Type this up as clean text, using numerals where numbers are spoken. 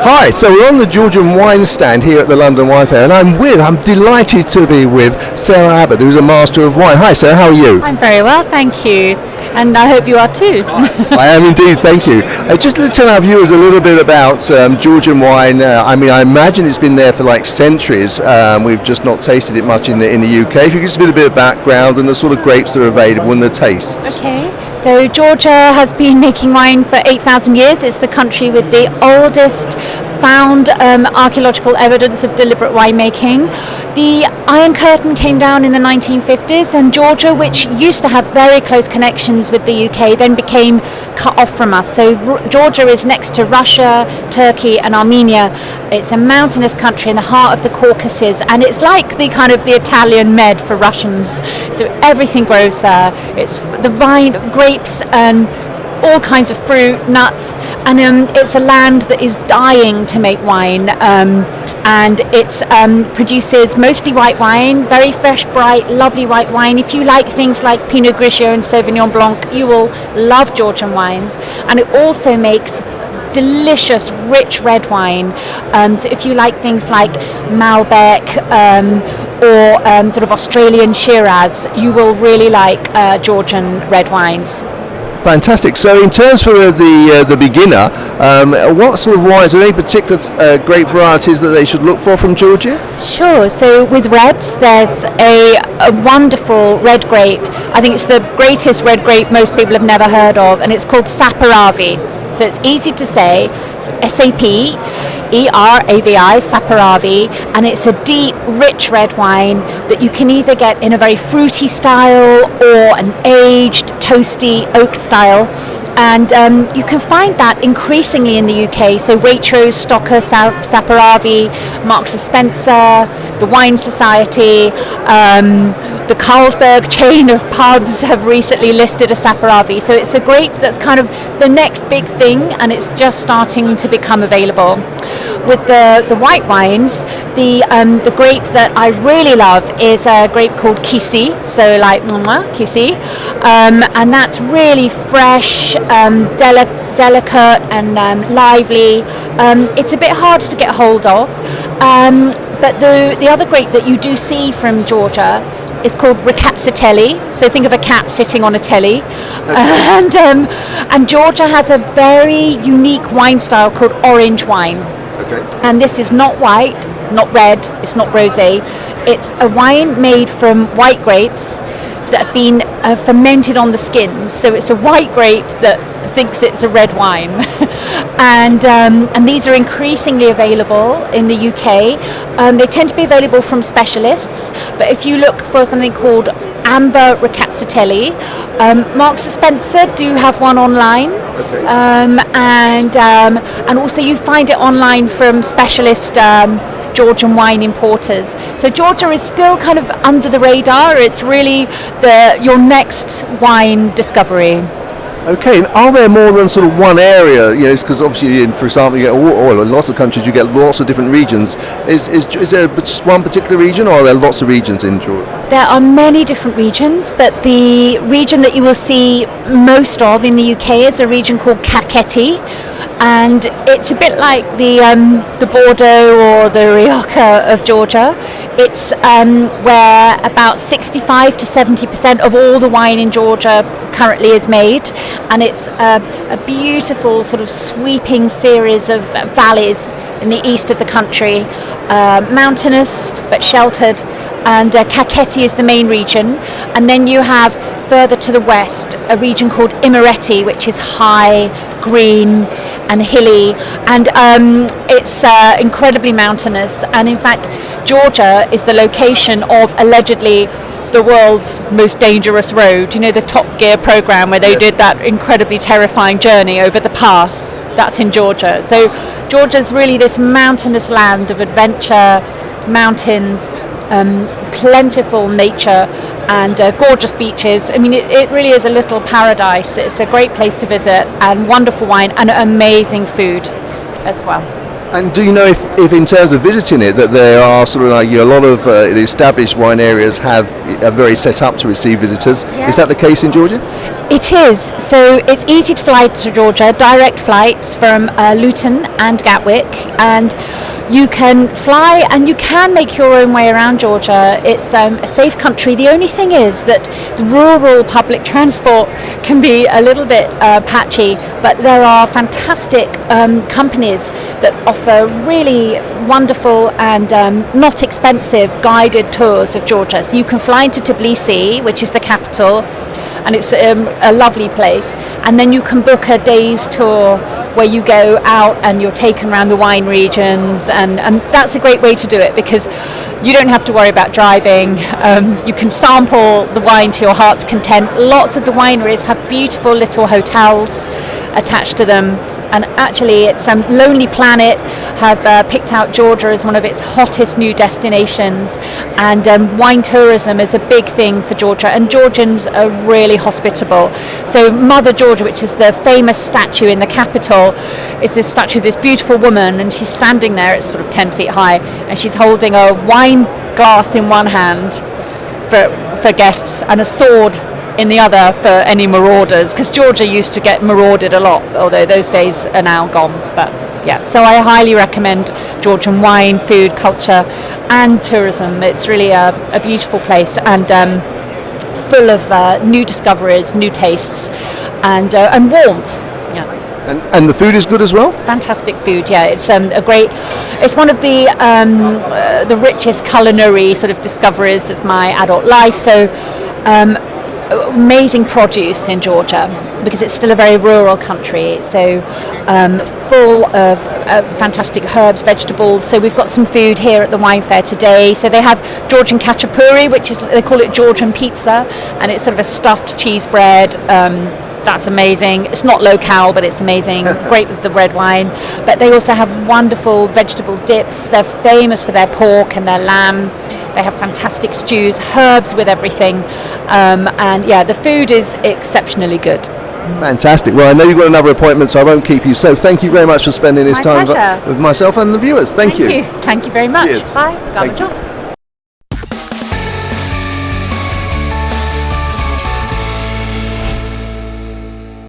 Hi, so we're on the Georgian wine stand here at the London Wine Fair, and I'm delighted to be with Sarah Abbott, who's a master of wine. Hi Sarah, how are you? I'm very well, thank you. And I hope you are too. I am indeed, thank you. Just to tell our viewers a little bit about Georgian wine. I imagine it's been there for like centuries. We've just not tasted it much in the UK. If you could just give a bit of background and the sort of grapes that are available and the tastes. Okay. So Georgia has been making wine for 8,000 years. It's the country with the oldest found archaeological evidence of deliberate winemaking. The Iron Curtain came down in the 1950s, and Georgia, which used to have very close connections with the UK, then became cut off from us. So Georgia is next to Russia, Turkey and Armenia. It's a mountainous country in the heart of the Caucasus, and it's like the kind of the Italian Med for Russians. So everything grows there. It's the vine, grapes and all kinds of fruit, nuts, and it's a land that is dying to make wine, and it produces mostly white wine, very fresh, bright, lovely white wine. If you like things like Pinot Grigio and Sauvignon Blanc, you will love Georgian wines. And it also makes delicious, rich red wine. So if you like things like Malbec or sort of Australian Shiraz, you will really like Georgian red wines. Fantastic. So in terms for the beginner, what sort of wines, are there any particular grape varieties that they should look for from Georgia? Sure. So with reds, there's a wonderful red grape. I think it's the greatest red grape most people have never heard of, and it's called Saperavi. So it's easy to say, Saperavi, Saperavi, and it's a deep, rich red wine that you can either get in a very fruity style or an aged, toasty oak style. And you can find that increasingly in the UK. So Waitrose, Stocker, Saperavi, Marks and Spencer, the Wine Society, the Carlsberg chain of pubs have recently listed a Saperavi. So it's a grape that's kind of the next big thing, and it's just starting to become available. With the white wines, the grape that I really love is a grape called Kisi, so like Kisi, and that's really fresh, delicate and lively. It's a bit hard to get hold of, but the other grape that you do see from Georgia is called Rakatsiteli. So think of a cat sitting on a telly. Okay. And Georgia has a very unique wine style called orange wine. Okay. And this is not white, not red, it's not rosé. It's a wine made from white grapes that have been fermented on the skins. So it's a white grape that thinks it's a red wine. And these are increasingly available in the UK. They tend to be available from specialists, but if you look for something called Amber Rakatsiteli, Marks and Spencer do have one online. Okay. And also you find it online from specialist Georgian wine importers. So Georgia is still kind of under the radar. It's really your next wine discovery. Okay, and are there more than sort of one area? Because obviously, for example, you get oil. In lots of countries, you get lots of different regions. Is there just one particular region, or are there lots of regions in Georgia? There are many different regions, but the region that you will see most of in the UK is a region called Kakheti, and it's a bit like the Bordeaux or the Rioja of Georgia. It's where about 65 to 70% of all the wine in Georgia currently is made, and it's a beautiful sort of sweeping series of valleys in the east of the country, mountainous but sheltered, and Kakheti is the main region. And then you have further to the west a region called Imereti, which is high, green and hilly, and it's incredibly mountainous. And in fact, Georgia is the location of allegedly the world's most dangerous road. The Top Gear program where they did that incredibly terrifying journey over the pass. That's in Georgia. So Georgia's really this mountainous land of adventure, mountains, plentiful nature, and gorgeous beaches. It really is a little paradise. It's a great place to visit, and wonderful wine and amazing food as well. And do you know if in terms of visiting it, that there are sort of like a lot of the established wine areas are very set up to receive visitors? Yes. Is that the case in Georgia? It is. So it's easy to fly to Georgia, direct flights from Luton and Gatwick, and you can fly and you can make your own way around Georgia. It's a safe country. The only thing is that rural public transport can be a little bit patchy, but there are fantastic companies that offer really wonderful and not expensive guided tours of Georgia. So you can fly into Tbilisi, which is the capital, and it's a lovely place, and then you can book a day's tour where you go out and you're taken around the wine regions, and that's a great way to do it because you don't have to worry about driving. You can sample the wine to your heart's content. Lots of the wineries have beautiful little hotels attached to them, and actually it's Lonely Planet have picked out Georgia as one of its hottest new destinations, and wine tourism is a big thing for Georgia, and Georgians are really hospitable. So Mother Georgia, which is the famous statue in the capital, is this statue of this beautiful woman, and she's standing there, it's sort of 10 feet high, and she's holding a wine glass in one hand for guests and a sword in the other for any marauders, because Georgia used to get marauded a lot, although those days are now gone. But yeah, so I highly recommend Georgian wine, food, culture and tourism. It's really a beautiful place, and full of new discoveries, new tastes, and warmth. Yeah. And the food is good as well? Fantastic food, yeah. It's it's one of the richest culinary sort of discoveries of my adult life. So amazing produce in Georgia because it's still a very rural country, so full of fantastic herbs, vegetables. So we've got some food here at the wine fair today. So they have Georgian khachapuri, which is, they call it Georgian pizza, and it's sort of a stuffed cheese bread. That's amazing. It's not low-cal, but it's amazing. Great with the red wine. But they also have wonderful vegetable dips. They're famous for their pork and their lamb. They have fantastic stews, herbs with everything. And yeah, the food is exceptionally good. Fantastic. Well, I know you've got another appointment, so I won't keep you. So thank you very much for spending this time pleasure. with myself and the viewers. Thank you. Thank you very much. Cheers. Bye. Thank you. Garbajoz.